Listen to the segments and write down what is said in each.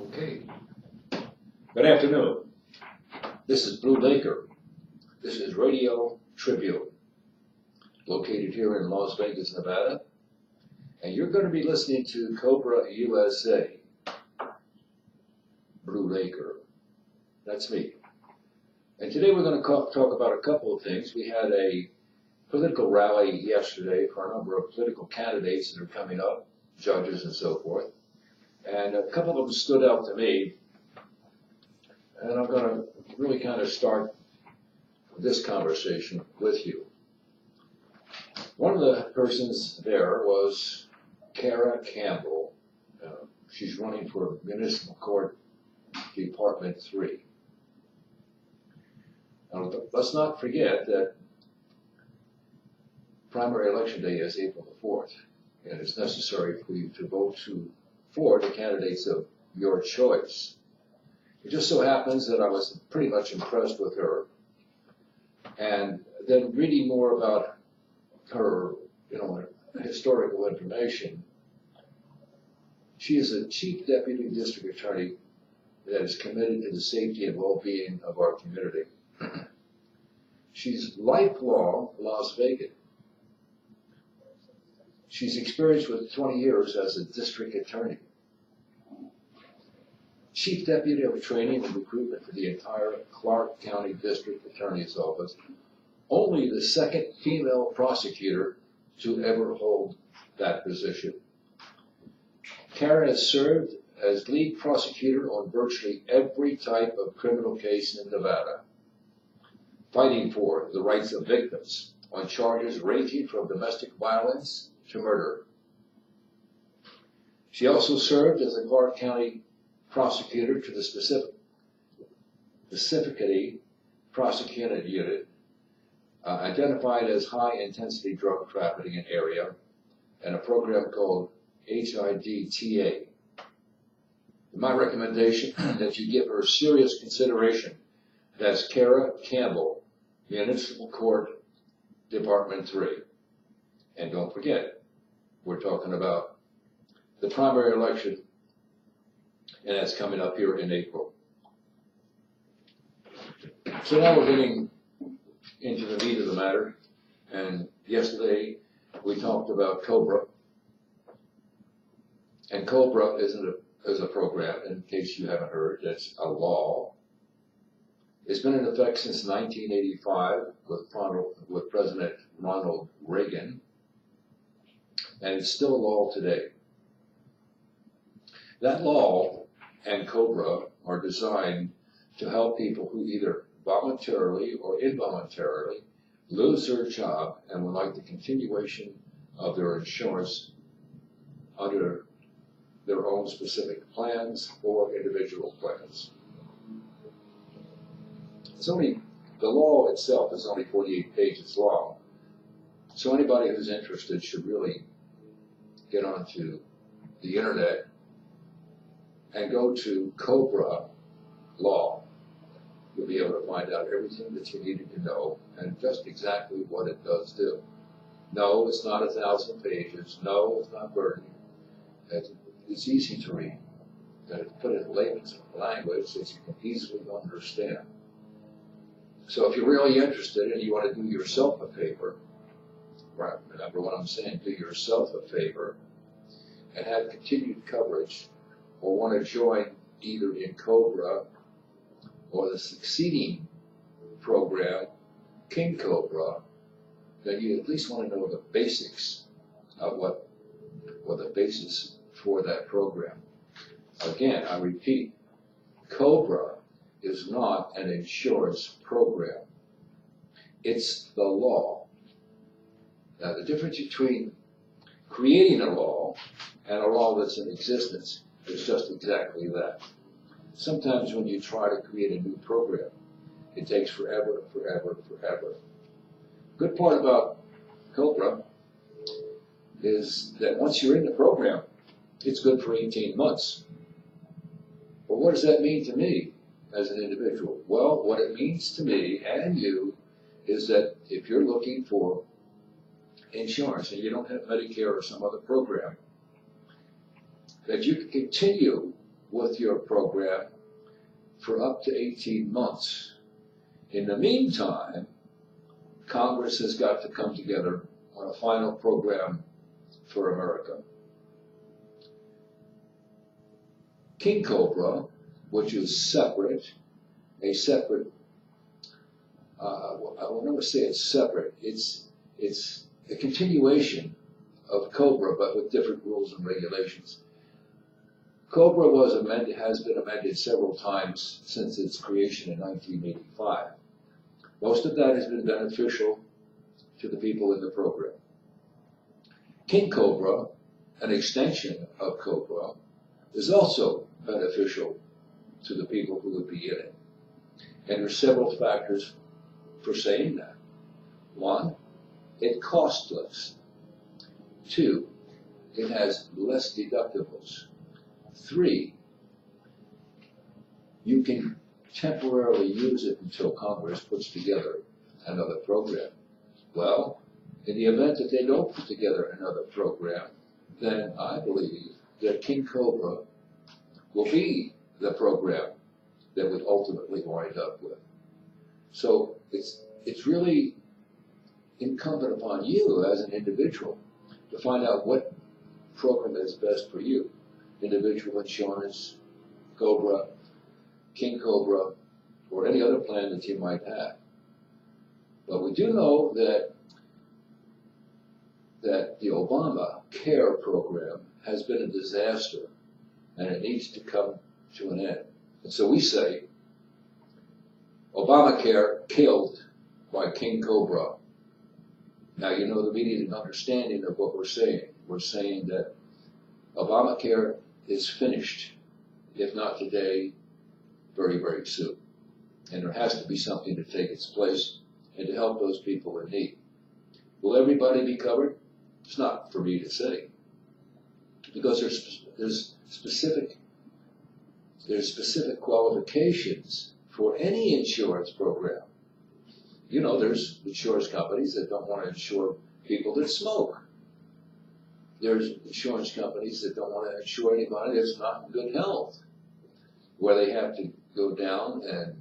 Okay. Good afternoon. This is Blue Laker. This is Radio Tribune, located here in Las Vegas, Nevada. And you're going to be listening to Cobra USA. Blue Laker. That's me. And today we're going to talk about a couple of things. We had a political rally yesterday for a number of political candidates that are coming up, judges and so forth. And a couple of them stood out to me. And I'm going to really kind of start this conversation with you. One of the persons there was Kara Campbell. She's running for Municipal Court Department 3. Now, let's not forget that primary election day is April the 4th, and it's necessary for you to vote for the candidates of your choice. It just so happens that I was pretty much impressed with her, and then reading more about her, historical information. She is a Chief Deputy District Attorney that is committed to the safety and well-being of our community. She's lifelong Las Vegas. She's experienced with 20 years as a district attorney. Chief Deputy of Training and Recruitment for the entire Clark County District Attorney's Office. Only the second female prosecutor to ever hold that position. Karen has served as lead prosecutor on virtually every type of criminal case in Nevada, fighting for the rights of victims on charges ranging from domestic violence to murder. She also served as a Clark County prosecutor to the specifically prosecuted unit, identified as high-intensity drug trafficking area, and a program called HIDTA. My recommendation that you give her serious consideration. That's Kara Campbell, Municipal Court Department 3. And don't forget, we're talking about the primary election, and that's coming up here in April. So now we're getting into the meat of the matter. And yesterday we talked about Cobra. And Cobra is a program, in case you haven't heard, that's a law. It's been in effect since 1985 with President Ronald Reagan, and it's still a law today. That law and Cobra are designed to help people who either voluntarily or involuntarily lose their job and would like the continuation of their insurance under their own specific plans or individual plans. The law itself is only 48 pages long, so anybody who's interested should really get onto the internet and go to Cobra Law. You'll be able to find out everything that you needed to know and just exactly what it does do. No, it's not 1,000 pages. No, it's not burdening. It's easy to read. It's put in layman's language that you can easily understand. So if you're really interested and you want to do yourself a favor, right, remember what I'm saying, do yourself a favor and have continued coverage, or want to join either in Cobra or the succeeding program, King Cobra, then you at least want to know the basics of what the basis for that program. Again, I repeat, Cobra is not an insurance program. It's the law. Now, the difference between creating a law and a law that's in existence is just exactly that. Sometimes when you try to create a new program, it takes forever. Good part about Cobra is that once you're in the program, it's good for 18 months. But what does that mean to me as an individual? Well, what it means to me and you is that if you're looking for insurance and you don't have Medicare or some other program, that you can continue with your program for up to 18 months. In the meantime, Congress has got to come together on a final program for America. King Cobra, which is separate, I will never say it's separate, it's a continuation of Cobra, but with different rules and regulations. Cobra has been amended several times since its creation in 1985. Most of that has been beneficial to the people in the program. King Cobra, an extension of Cobra, is also beneficial to the people who would be in it. And there are several factors for saying that. One, it costs less. Two, it has less deductibles. Three, you can temporarily use it until Congress puts together another program. Well, in the event that they don't put together another program, then I believe that King Cobra will be the program that would ultimately wind up with. So it's really incumbent upon you as an individual to find out what program is best for you. Individual insurance, Cobra, King Cobra, or any other plan that you might have. But we do know that the Obama Care program has been a disaster, and it needs to come to an end. And so we say, Obamacare killed by King Cobra. Now you know the meaning and understanding of what we're saying. We're saying that Obamacare is finished, if not today, very, very soon. And there has to be something to take its place and to help those people in need. Will everybody be covered? It's not for me to say, because there's specific qualifications for any insurance program. You know, there's insurance companies that don't want to insure people that smoke. There's insurance companies that don't want to insure anybody that's not in good health, where they have to go down and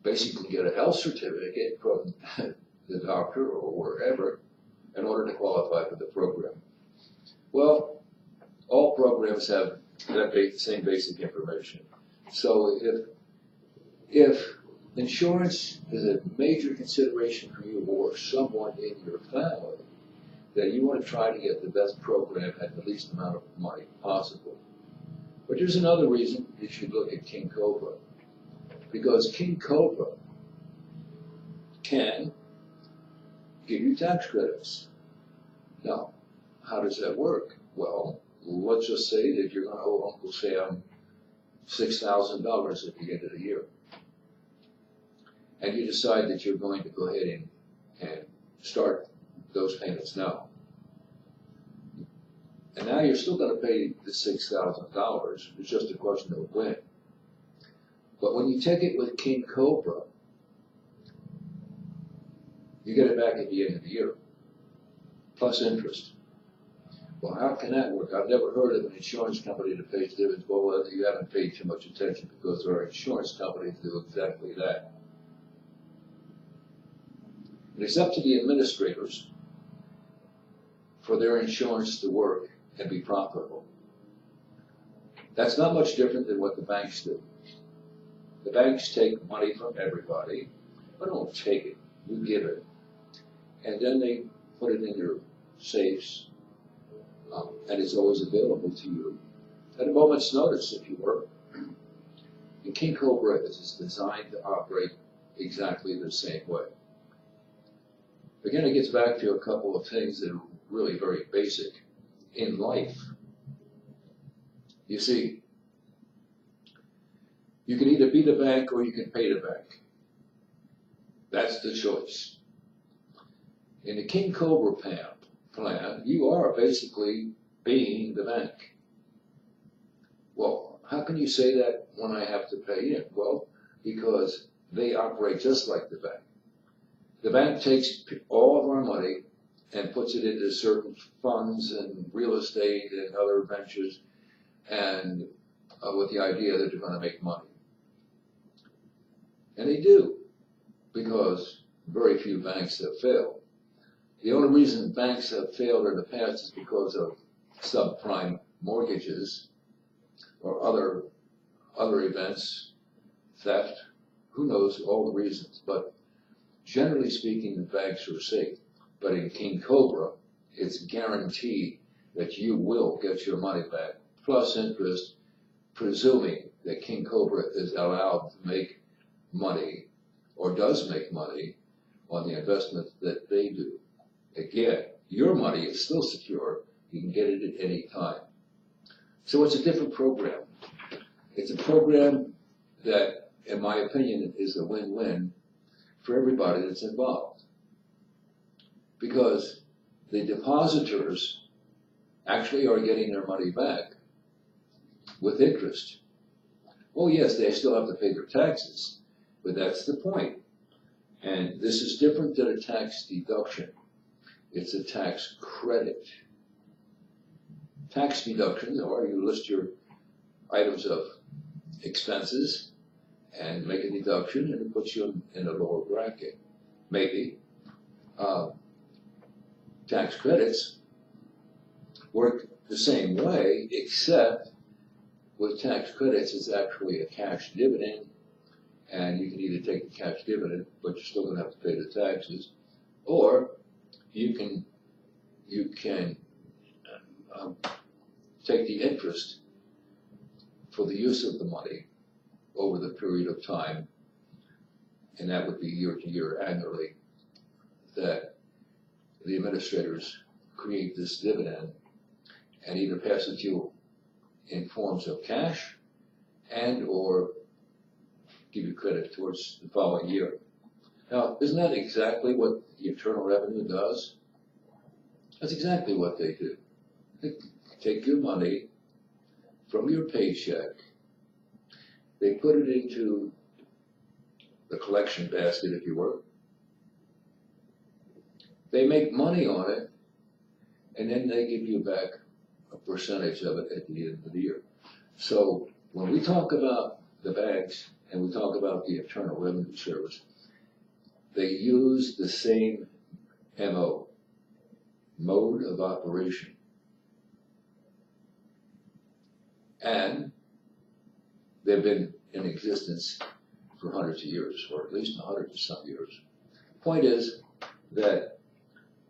basically get a health certificate from the doctor or wherever in order to qualify for the program. Well, all programs have that same basic information. So if insurance is a major consideration for you or someone in your family, then you want to try to get the best program at the least amount of money possible. But there's another reason you should look at King Cobra. Because King Cobra can give you tax credits. Now, how does that work? Well, let's just say that you're going to owe Uncle Sam $6,000 at the end of the year. And you decide that you're going to go ahead and start those payments now. And now you're still going to pay the $6,000. It's just a question of when. But when you take it with King Cobra, you get it back at the end of the year, plus interest. Well, how can that work? I've never heard of an insurance company that pays dividends. Well, you haven't paid too much attention, because there are insurance companies that do exactly that. And it's up to the administrators for their insurance to work and be profitable. That's not much different than what the banks do. The banks take money from everybody, but don't take it, you give it. And then they put it in your safes, and it's always available to you at a moment's notice if you work. And King Cobra is designed to operate exactly the same way. Again, it gets back to a couple of things that are really very basic in life. You see, you can either be the bank or you can pay the bank. That's the choice. In the King Cobra plan, you are basically being the bank. Well, how can you say that when I have to pay in? Well, because they operate just like the bank. The bank takes all of our money and puts it into certain funds and real estate and other ventures and with the idea that they're going to make money. And they do, because very few banks have failed. The only reason banks have failed in the past is because of subprime mortgages or other events, theft, who knows all the reasons. But generally speaking, the banks are safe. But in King Cobra, it's guaranteed that you will get your money back, plus interest, presuming that King Cobra is allowed to make money or does make money on the investment that they do. Again, your money is still secure. You can get it at any time. So it's a different program. It's a program that, in my opinion, is a win-win for everybody that's involved. Because the depositors actually are getting their money back with interest. Oh yes, they still have to pay their taxes, but that's the point. And this is different than a tax deduction. It's a tax credit. Tax deductions are you list your items of expenses and make a deduction, and it puts you in a lower bracket. Maybe. Tax credits work the same way, except with tax credits, it's actually a cash dividend, and you can either take the cash dividend, but you're still going to have to pay the taxes, or you can take the interest for the use of the money over the period of time, and that would be year to year annually, that the administrators create this dividend and either pass it to you in forms of cash and or give you credit towards the following year. Now, isn't that exactly what the Internal Revenue does? That's exactly what they do. They take your money from your paycheck, they put it into the collection basket, if you will. They make money on it, and then they give you back a percentage of it at the end of the year. So when we talk about the banks and we talk about the Internal Revenue Service, they use the same MO, mode of operation. And they've been in existence for hundreds of years, or at least 100 and some years. The point is that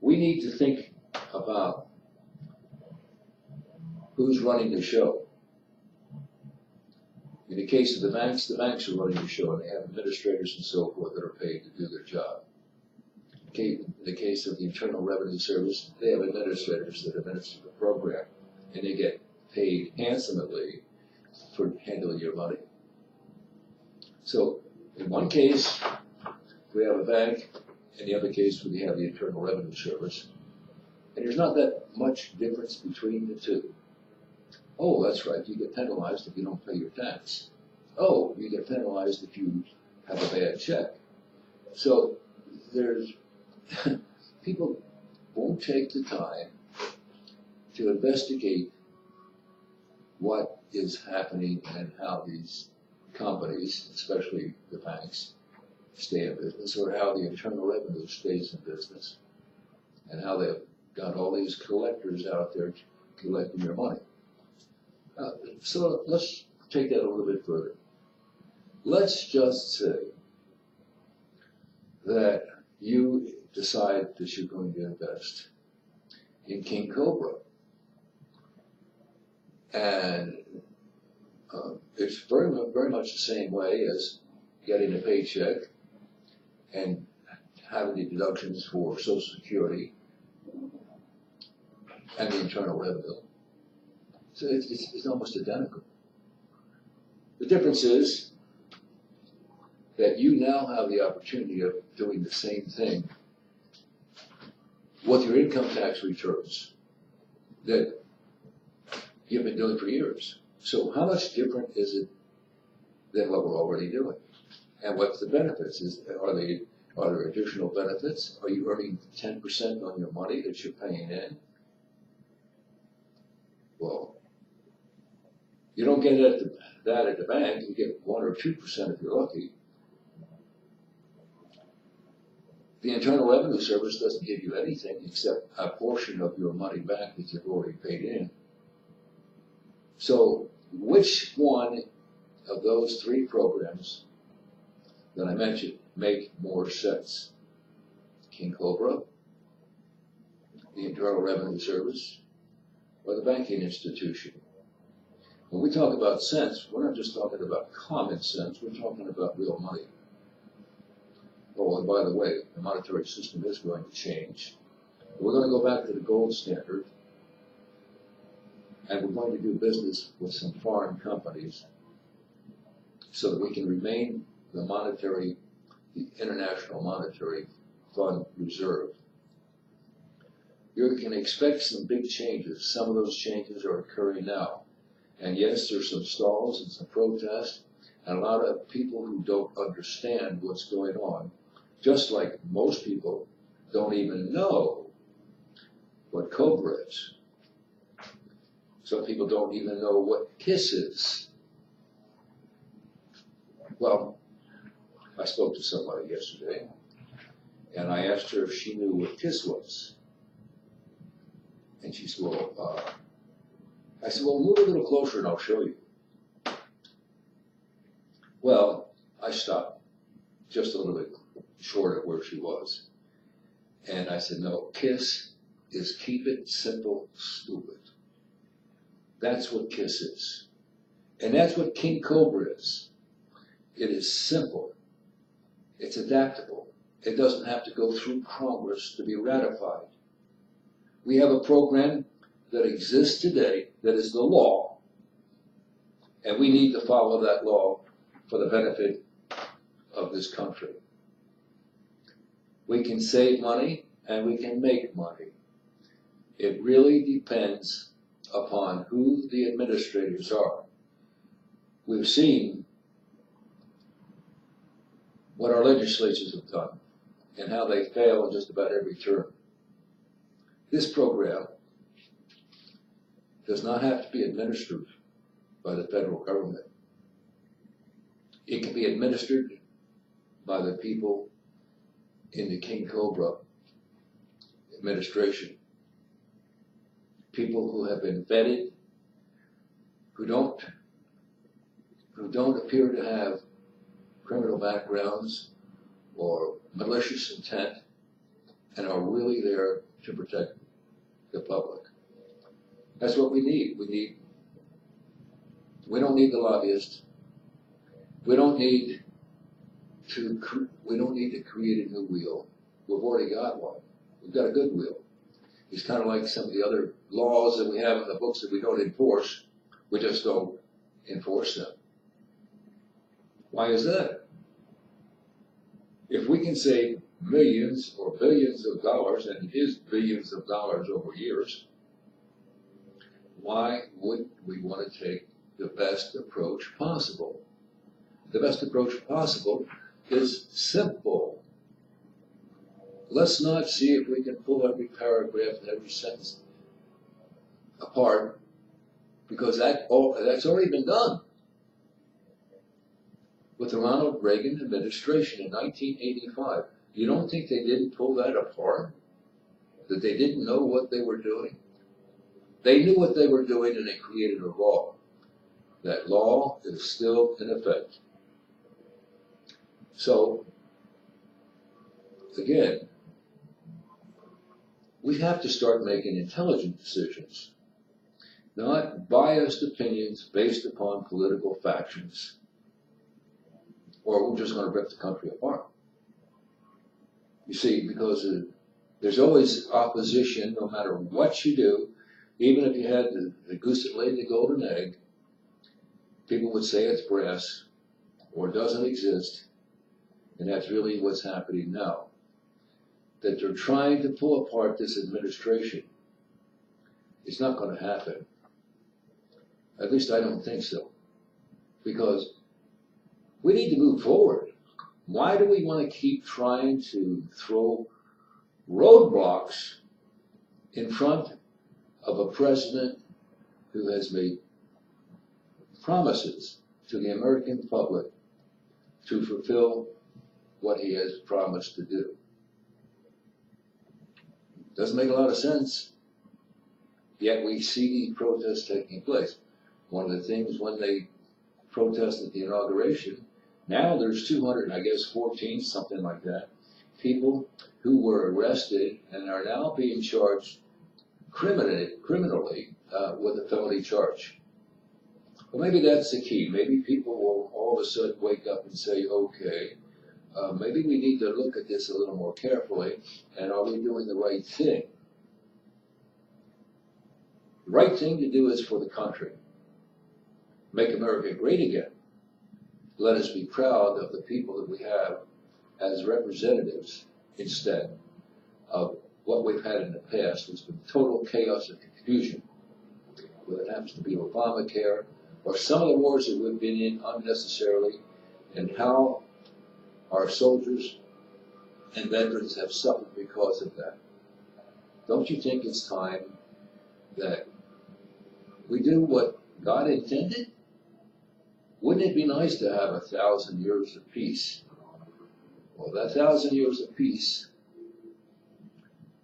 we need to think about who's running the show. In the case of the banks are running the show, and they have administrators and so forth that are paid to do their job. In the case of the Internal Revenue Service, they have administrators that administer the program, and they get paid handsomely for handling your money. So in one case, we have a bank. In the other case, we have the Internal Revenue Service. And there's not that much difference between the two. Oh, that's right, you get penalized if you don't pay your tax. Oh, you get penalized if you have a bad check. So there's people won't take the time to investigate what is happening and how these companies, especially the banks, stay in business, or how the Internal Revenue stays in business, and how they've got all these collectors out there collecting your money. So let's take that a little bit further. Let's just say that you decide that you're going to invest in King Cobra. And it's very much the same way as getting a paycheck and having the deductions for Social Security and the Internal Revenue. So it's almost identical. The difference is that you now have the opportunity of doing the same thing with your income tax returns that you've been doing for years. So how much different is it than what we're already doing? And what's the benefits? Are there additional benefits? Are you earning 10% on your money that you're paying in? Well, You don't get that at the bank. You get 1 or 2% if you're lucky. The Internal Revenue Service doesn't give you anything except a portion of your money back that you've already paid in. So which one of those 3 programs that I mentioned make more sense? King Cobra, the Internal Revenue Service, or the banking institution? When we talk about sense, we're not just talking about common sense, we're talking about real money. Oh, and by the way, the monetary system is going to change. We're going to go back to the gold standard, and we're going to do business with some foreign companies so that we can remain the International Monetary Fund reserve. You can expect some big changes. Some of those changes are occurring now. And yes, there's some stalls and some protests, and a lot of people who don't understand what's going on, just like most people don't even know what Cobra is. Some people don't even know what KISS is. Well, I spoke to somebody yesterday, and I asked her if she knew what KISS was. And she said, well, I said, well, move a little closer and I'll show you. Well, I stopped just a little bit short of where she was. And I said, no, KISS is keep it simple, stupid. That's what KISS is. And that's what King Cobra is. It is simple. It's adaptable. It doesn't have to go through Congress to be ratified. We have a program that exists today that is the law, and we need to follow that law for the benefit of this country. We can save money and we can make money. It really depends upon who the administrators are. We've seen what our legislatures have done and how they fail in just about every term. This program does not have to be administered by the federal government. It can be administered by the people in the King Cobra administration. People who have been vetted, who don't appear to have criminal backgrounds or malicious intent, and are really there to protect the public. That's what we need. We don't need the lobbyists. We don't need to create a new wheel. We've already got one. We've got a good wheel. It's kind of like some of the other laws that we have in the books that we don't enforce. We just don't enforce them. Why is that? If we can save millions or billions of dollars, and it is billions of dollars over years, why would we want to take the best approach possible? The best approach possible is simple. Let's not see if we can pull every paragraph and every sentence apart, because that's already been done. With the Ronald Reagan administration in 1985, you don't think they didn't pull that apart? That they didn't know what they were doing? They knew what they were doing, and they created a law. That law is still in effect. So, again, we have to start making intelligent decisions, not biased opinions based upon political factions, or we're just going to rip the country apart. You see, because there's always opposition no matter what you do. Even if you had the goose that laid the golden egg, people would say it's brass or doesn't exist, and that's really what's happening now. That they're trying to pull apart this administration. It's not going to happen. At least I don't think so. Because we need to move forward. Why do we want to keep trying to throw roadblocks in front of a president who has made promises to the American public to fulfill what he has promised to do. Doesn't make a lot of sense, yet we see these protests taking place. One of the things when they protested the inauguration, now there's 214, something like that, people who were arrested and are now being charged criminally with a felony charge. Well, maybe that's the key. Maybe people will all of a sudden wake up and say, okay, maybe we need to look at this a little more carefully, and are we doing the right thing? The right thing to do is for the country. Make America great again. Let us be proud of the people that we have as representatives instead of what we've had in the past, which has been total chaos and confusion. Whether it happens to be Obamacare or some of the wars that we've been in unnecessarily, and how our soldiers and veterans have suffered because of that. Don't you think it's time that we do what God intended? Wouldn't it be nice to have 1,000 years of peace? Well, that 1,000 years of peace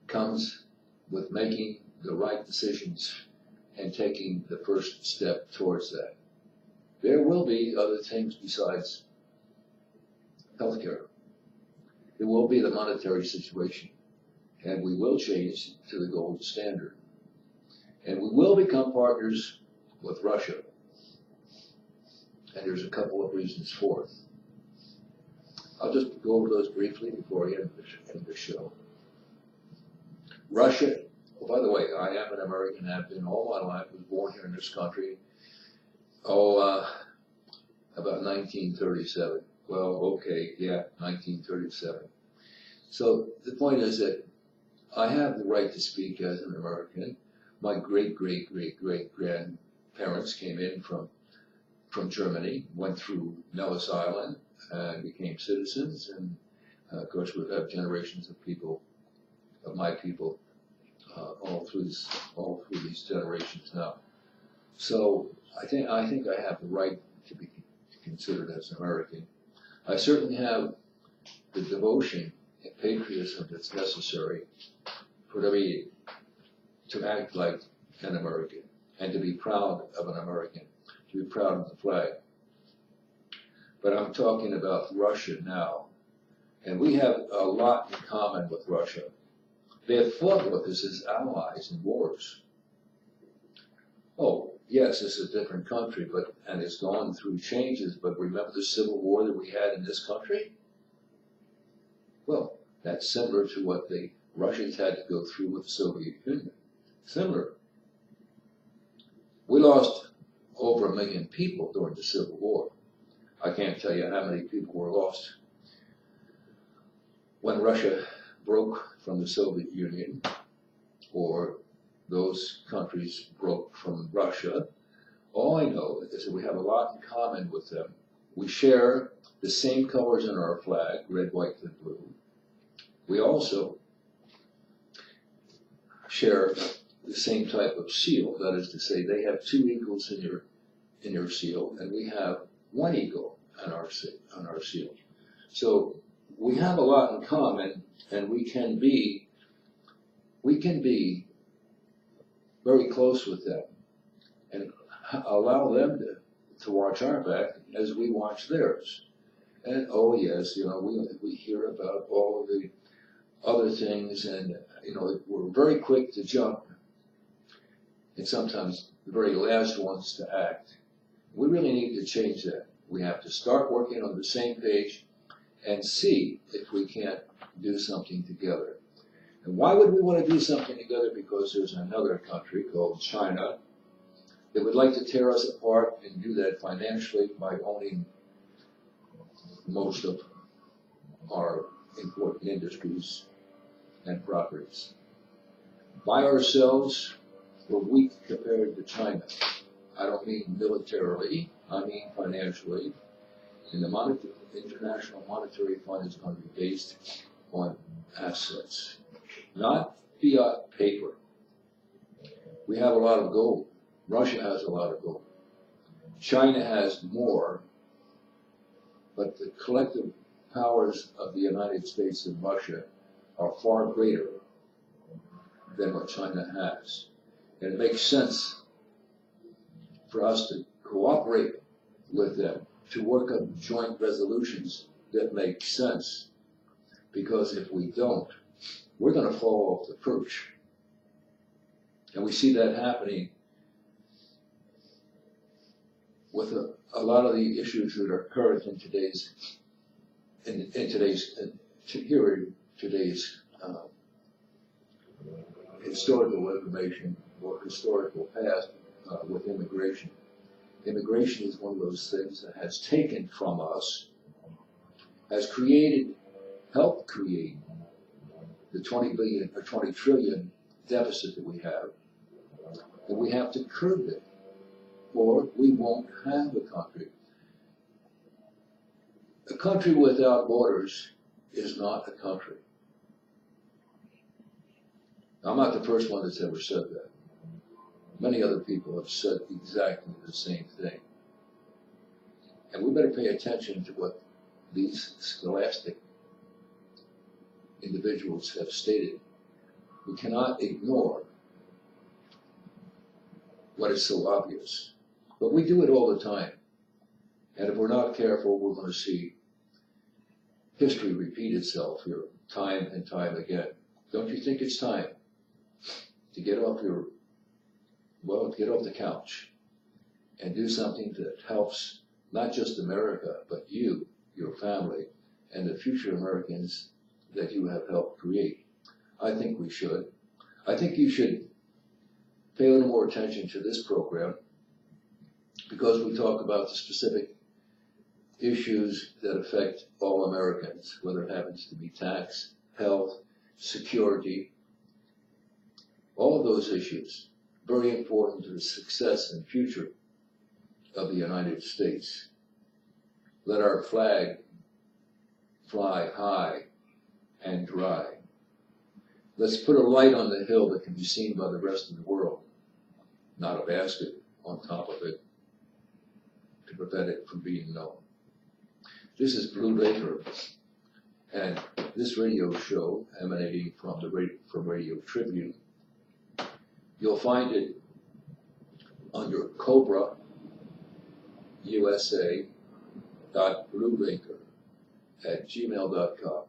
comes with making the right decisions and taking the first step towards that. There will be other things besides healthcare. There will be the monetary situation, and we will change to the gold standard. And we will become partners with Russia. And there's a couple of reasons for it. I'll just go over those briefly before I end the show. Russia, oh, by the way, I am an American, have been all my life, was born here in this country, about 1937. Well, okay, yeah, 1937. So the point is that I have the right to speak as an American. My great-great-great-great-grandparents came in from Germany, went through Nellis Island, and became citizens. And of course, we have generations of people, of my people, all through these generations now. So I think I have the right to be considered as an American. I certainly have the devotion and patriotism that's necessary for me to act like an American and to be proud of an American, to be proud of the flag. But I'm talking about Russia now, and we have a lot in common with Russia. They have fought with us as allies in wars. Oh, yes, this is a different country, and it's gone through changes, but remember the Civil War that we had in this country? Well, that's similar to what the Russians had to go through with the Soviet Union. Similar. We lost over 1 million people during the Civil War. I can't tell you how many people were lost when Russia broke from the Soviet Union, or those countries broke from Russia. All I know is that we have a lot in common with them. We share the same colors in our flag, red, white, and blue. We also share the same type of seal. That is to say, they have 2 eagles in your seal, and we have 1 eagle on our seal. So we have a lot in common, and we can be very close with them and allow them to watch our back as we watch theirs. And oh yes, we hear about all of the other things, and we're very quick to jump, and sometimes the very last ones to act. We really need to change that. We have to start working on the same page and see if we can't do something together. And why would we want to do something together? Because there's another country called China that would like to tear us apart and do that financially by owning most of our important industries and properties. By ourselves, we're weak compared to China. I don't mean militarily, I mean financially. And the International Monetary Fund is going to be based on assets, not fiat paper. We have a lot of gold. Russia has a lot of gold. China has more, but the collective powers of the United States and Russia are far greater than what China has. And it makes sense for us to cooperate with them, to work up joint resolutions that make sense. Because if we don't, we're going to fall off the perch. And we see that happening with a lot of the issues that are current in today's historical information or historical past with immigration. Immigration is one of those things that has taken from us, has helped create the 20 billion or 20 trillion deficit that we have, and we have to curb it, or we won't have a country. A country without borders is not a country. I'm not the first one that's ever said that. Many other people have said exactly the same thing. And we better pay attention to what these scholastic individuals have stated. We cannot ignore what is so obvious. But we do it all the time. And if we're not careful, we're going to see history repeat itself here time and time again. Don't you think it's time to get off the couch and do something that helps not just America, but you, your family, and the future Americans that you have helped create? I think we should. I think you should pay a little more attention to this program, because we talk about the specific issues that affect all Americans, whether it happens to be tax, health, security, all of those issues, very important to the success and future of the United States. Let our flag fly high and dry. Let's put a light on the hill that can be seen by the rest of the world, not a basket on top of it to prevent it from being known. This is Blue Laker, and this radio show emanating from Radio Tribune. You'll find it under Cobra USA.bluelaker@gmail.com.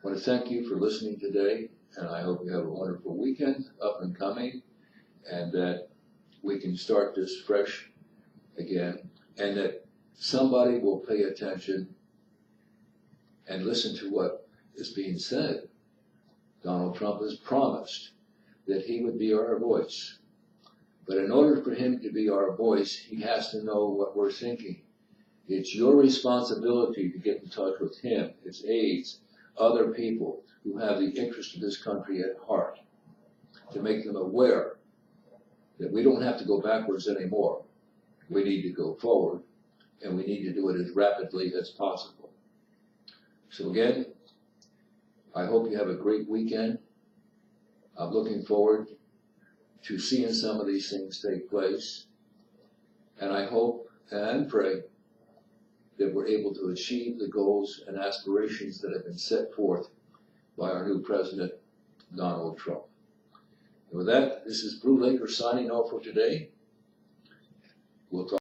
I want to thank you for listening today, and I hope you have a wonderful weekend up and coming, and that we can start this fresh again, and that somebody will pay attention and listen to what is being said. Donald Trump has promised that he would be our voice. But in order for him to be our voice, he has to know what we're thinking. It's your responsibility to get in touch with him, his aides, other people who have the interest of this country at heart, to make them aware that we don't have to go backwards anymore. We need to go forward, and we need to do it as rapidly as possible. So again, I hope you have a great weekend. I'm looking forward to seeing some of these things take place, and I hope and pray that we're able to achieve the goals and aspirations that have been set forth by our new president, Donald Trump. And with that, this is Blue Laker signing off for today. We'll talk.